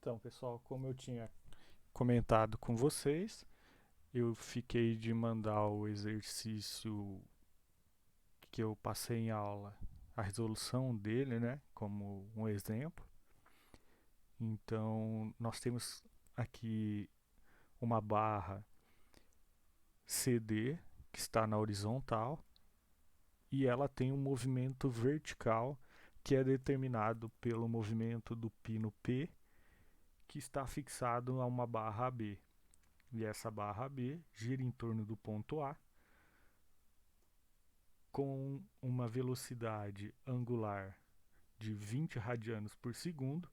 Então, pessoal, como eu tinha comentado com vocês, eu fiquei de mandar o exercício que eu passei em aula, a resolução dele, né, como um exemplo. Então, nós temos aqui uma barra CD que está na horizontal e ela tem um movimento vertical que é determinado pelo movimento do pino P, que está fixado a uma barra B. E essa barra B gira em torno do ponto A com uma velocidade angular de 20 radianos por segundo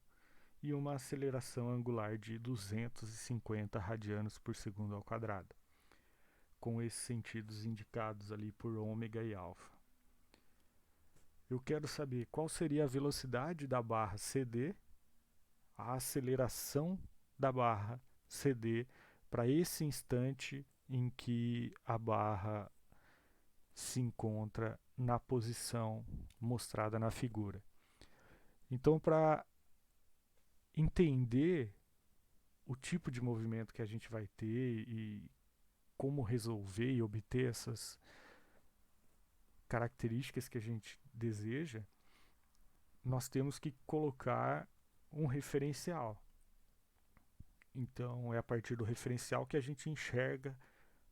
e uma aceleração angular de 250 radianos por segundo ao quadrado, com esses sentidos indicados ali por ômega e alfa. Eu quero saber qual seria a velocidade da barra CD, a aceleração da barra CD para esse instante em que a barra se encontra na posição mostrada na figura. Então, para entender o tipo de movimento que a gente vai ter e como resolver e obter essas características que a gente deseja, nós temos que colocar um referencial. Então, é a partir do referencial que a gente enxerga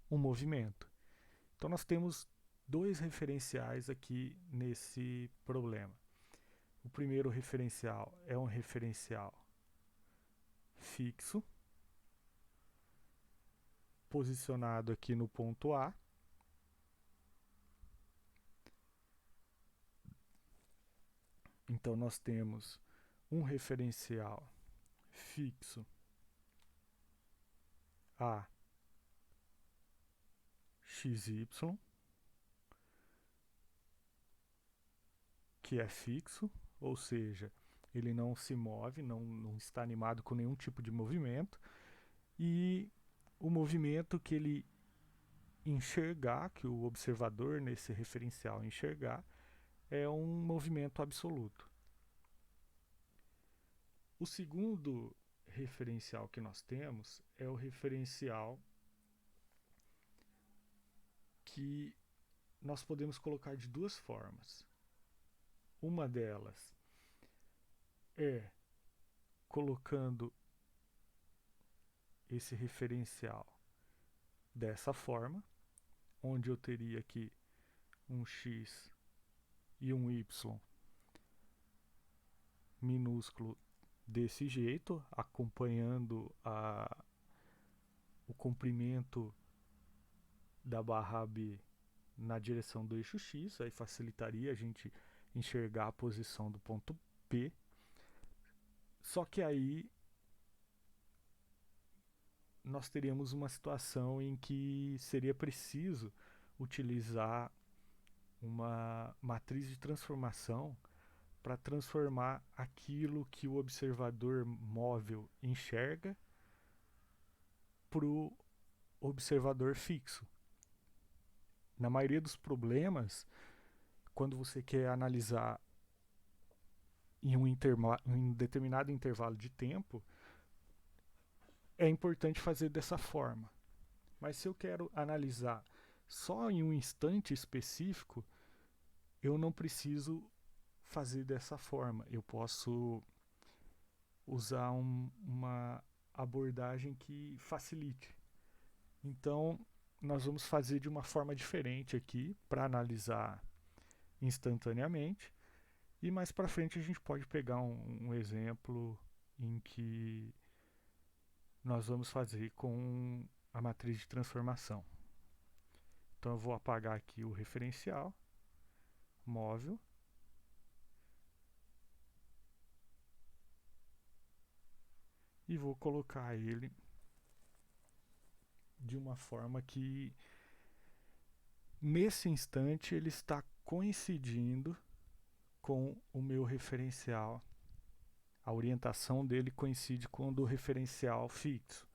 o movimento. Então, nós temos dois referenciais aqui nesse problema. O primeiro referencial é um referencial fixo, posicionado aqui no ponto A. Então nós temos um referencial fixo a xy, que é fixo, ou seja, ele não se move, não está animado com nenhum tipo de movimento, e o movimento que ele enxergar, que o observador nesse referencial enxergar, é um movimento absoluto. O segundo referencial que nós temos é o referencial que nós podemos colocar de duas formas. Uma delas é colocando esse referencial dessa forma, onde eu teria aqui um x e um y minúsculo desse jeito, acompanhando o comprimento da barra B na direção do eixo x, aí facilitaria a gente enxergar a posição do ponto P. Só que aí nós teríamos uma situação em que seria preciso utilizar uma matriz de transformação para transformar aquilo que o observador móvel enxerga para o observador fixo. Na maioria dos problemas, quando você quer analisar em um determinado intervalo de tempo, é importante fazer dessa forma. Mas se eu quero analisar só em um instante específico, eu não preciso fazer dessa forma. Eu posso usar uma abordagem que facilite. Então, nós vamos fazer de uma forma diferente aqui para analisar instantaneamente. E mais para frente a gente pode pegar um exemplo em que nós vamos fazer com a matriz de transformação. Então eu vou apagar aqui o referencial móvel e vou colocar ele de uma forma que nesse instante ele está coincidindo com o meu referencial. A orientação dele coincide com o do referencial fixo.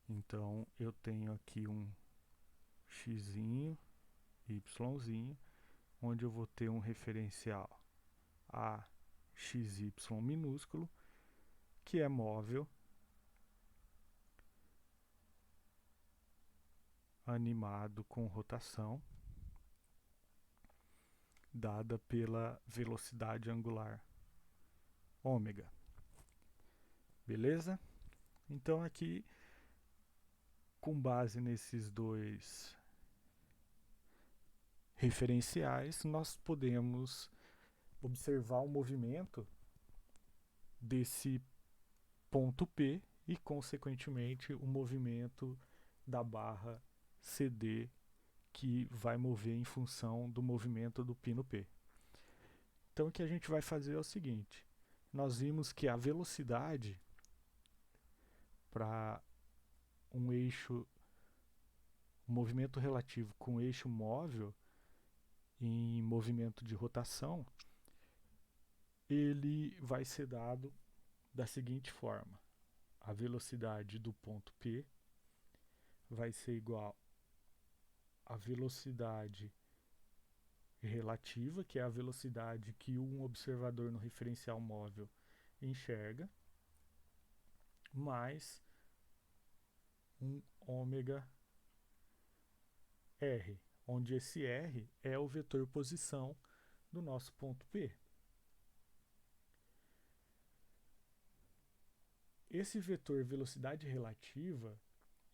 Então eu tenho aqui um x, y, onde eu vou ter um referencial a xy minúsculo, que é móvel, animado com rotação, dada pela velocidade angular ômega. Beleza? Então aqui, com base nesses dois referenciais, nós podemos observar o movimento desse ponto P e, consequentemente, o movimento da barra CD, que vai mover em função do movimento do pino P. Então o que a gente vai fazer é o seguinte: nós vimos que a velocidade para um eixo, um movimento relativo com eixo móvel em movimento de rotação, ele vai ser dado da seguinte forma: a velocidade do ponto P vai ser igual à velocidade relativa, que é a velocidade que um observador no referencial móvel enxerga, mais um ômega R, onde esse R é o vetor posição do nosso ponto P. Esse vetor velocidade relativa,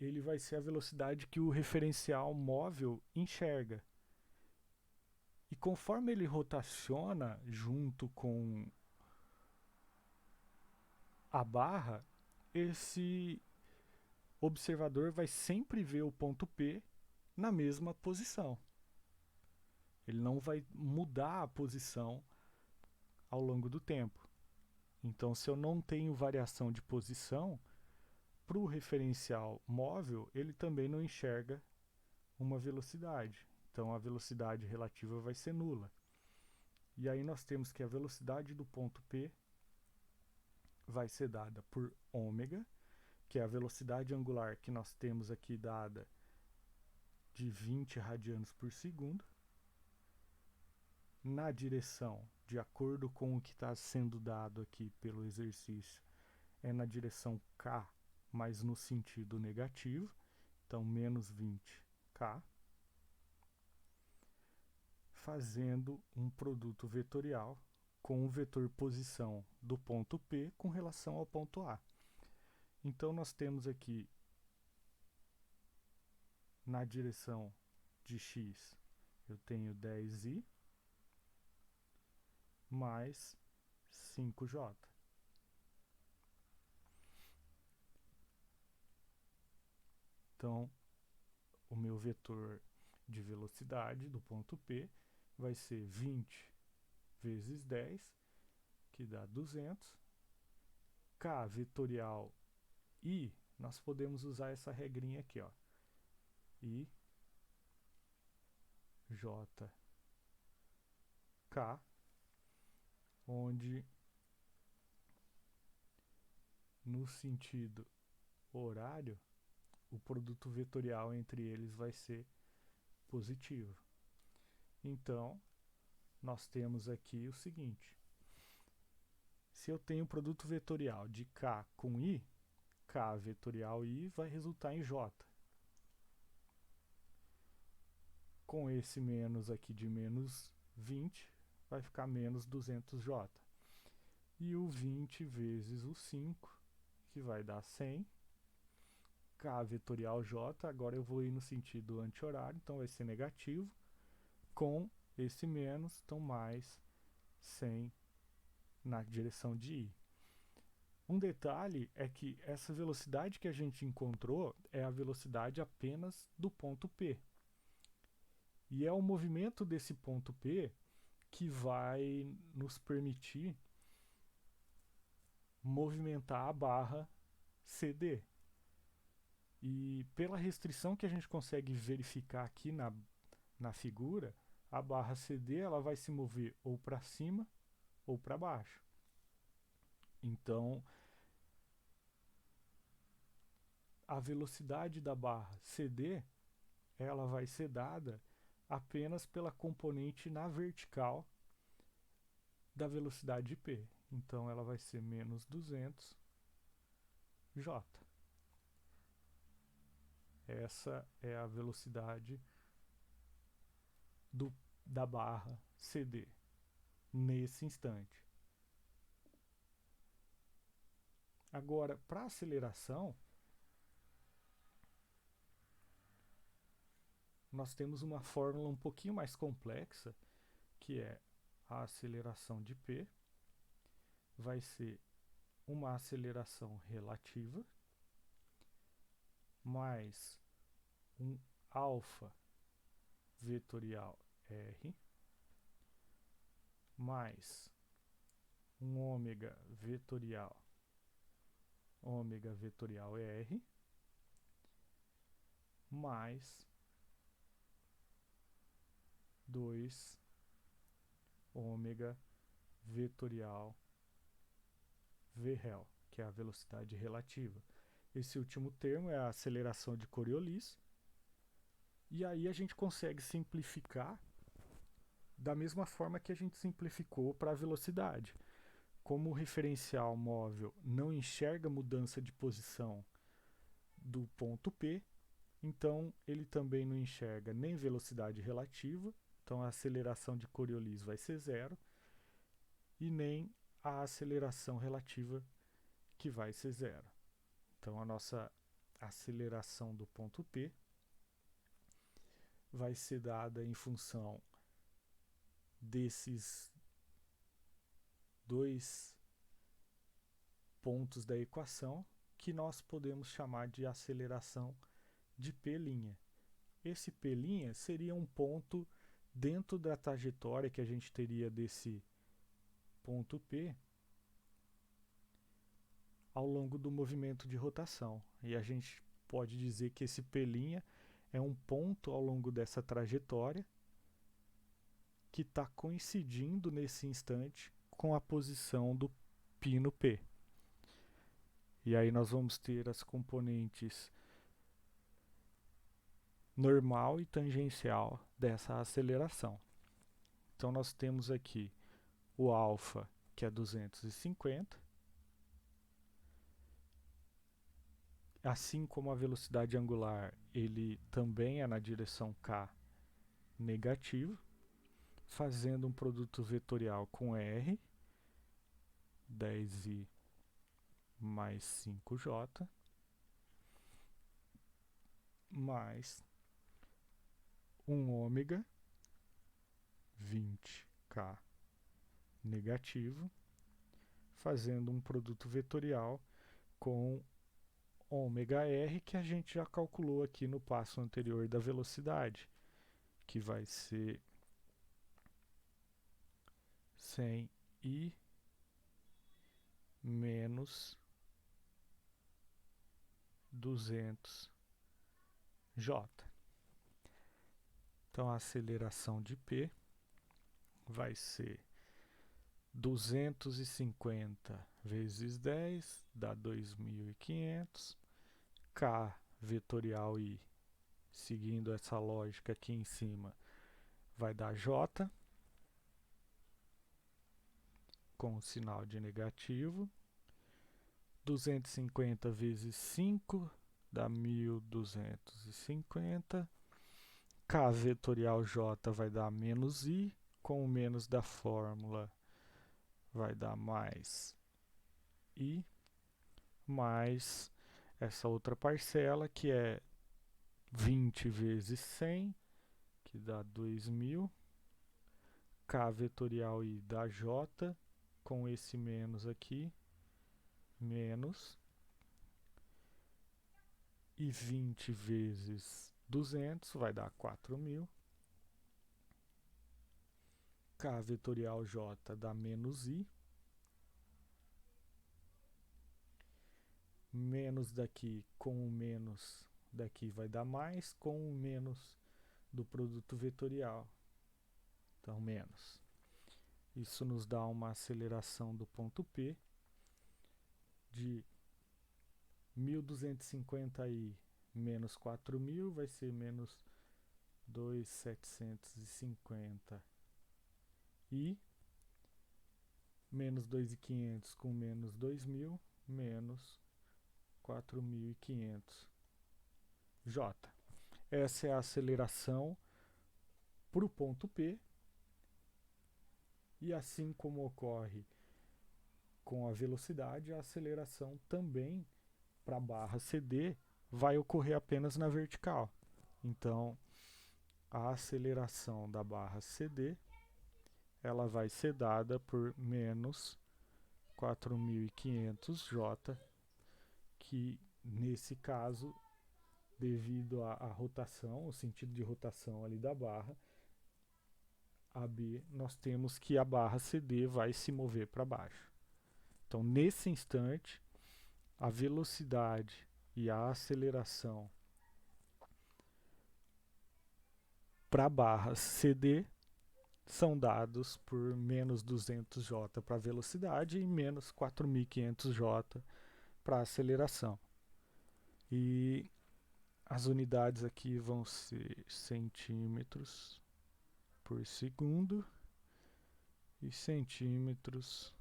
ele vai ser a velocidade que o referencial móvel enxerga. E conforme ele rotaciona junto com a barra, esse observador vai sempre ver o ponto P na mesma posição. Ele não vai mudar a posição ao longo do tempo. Então, se eu não tenho variação de posição, para o referencial móvel, ele também não enxerga uma velocidade. Então, a velocidade relativa vai ser nula. E aí nós temos que a velocidade do ponto P vai ser dada por ômega, que é a velocidade angular que nós temos aqui dada de 20 radianos por segundo, na direção, de acordo com o que está sendo dado aqui pelo exercício, é na direção K, mas no sentido negativo, então menos 20K, fazendo um produto vetorial com o vetor posição do ponto P com relação ao ponto A. Então nós temos aqui na direção de x, eu tenho 10i mais 5j. Então, o meu vetor de velocidade do ponto P vai ser 20 vezes 10, que dá 200. K vetorial I, nós podemos usar essa regrinha aqui, ó. I, J, K, onde no sentido horário, o produto vetorial entre eles vai ser positivo. Então, nós temos aqui o seguinte: se eu tenho produto vetorial de K com I, K vetorial I vai resultar em J. Com esse menos aqui de menos 20, vai ficar menos 200J. E o 20 vezes o 5, que vai dar 100. K vetorial J, agora eu vou ir no sentido anti-horário, então vai ser negativo. Com esse menos, então mais 100 na direção de I. Um detalhe é que essa velocidade que a gente encontrou é a velocidade apenas do ponto P. E é o movimento desse ponto P que vai nos permitir movimentar a barra CD. E pela restrição que a gente consegue verificar aqui na figura, a barra CD ela vai se mover ou para cima ou para baixo. Então, a velocidade da barra CD ela vai ser dada apenas pela componente na vertical da velocidade P. Então ela vai ser menos 200 j. Essa é a velocidade da barra CD nesse instante. Agora, para aceleração, nós temos uma fórmula um pouquinho mais complexa, que é a aceleração de P vai ser uma aceleração relativa mais um alfa vetorial R mais um ômega vetorial R mais 2 ômega vetorial VREL, que é a velocidade relativa. Esse último termo é a aceleração de Coriolis. E aí a gente consegue simplificar da mesma forma que a gente simplificou para a velocidade. Como o referencial móvel não enxerga mudança de posição do ponto P, então ele também não enxerga nem velocidade relativa, então a aceleração de Coriolis vai ser zero, e nem a aceleração relativa, que vai ser zero. Então a nossa aceleração do ponto P vai ser dada em função desses dois pontos da equação, que nós podemos chamar de aceleração de P'. Esse P' seria um ponto dentro da trajetória que a gente teria desse ponto P ao longo do movimento de rotação. E a gente pode dizer que esse P' é um ponto ao longo dessa trajetória que está coincidindo nesse instante com a posição do pino P. E aí nós vamos ter as componentes normal e tangencial dessa aceleração. Então nós temos aqui o alfa, que é 250, assim como a velocidade angular, ele também é na direção k negativo, fazendo um produto vetorial com R, 10i mais 5j, mais um ômega, 20k negativo, fazendo um produto vetorial com ômega r, que a gente já calculou aqui no passo anterior da velocidade, que vai ser 100i menos 200j. Então a aceleração de P vai ser 250 vezes 10 dá 2.500, k vetorial i, seguindo essa lógica aqui em cima, vai dar j, com o sinal de negativo, 250 vezes 5 dá 1.250, k vetorial j vai dar menos i, com o menos da fórmula vai dar mais i, mais essa outra parcela, que é 20 vezes 100, que dá 2.000, k vetorial i dá j, com esse menos aqui, menos, e 20 vezes 200 vai dar 4.000, k vetorial j dá menos i, menos daqui com o menos daqui vai dar mais, com o menos do produto vetorial, então menos. Isso nos dá uma aceleração do ponto P de 1.250i menos 4.000 vai ser menos 2.750i, menos 2.500 com menos 2.000, menos 4.500 J. Essa é a aceleração para o ponto P, e assim como ocorre com a velocidade, a aceleração também para a barra CD vai ocorrer apenas na vertical. Então, a aceleração da barra CD ela vai ser dada por menos 4.500 J, que nesse caso, devido à rotação, o sentido de rotação ali da barra, AB, nós temos que a barra CD vai se mover para baixo. Então, nesse instante, a velocidade e a aceleração para a barra CD são dados por menos 200 J para a velocidade e menos 4.500 J para a aceleração. E as unidades aqui vão ser centímetros por segundo e centímetros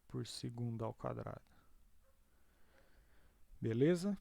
por segundo ao quadrado. Beleza?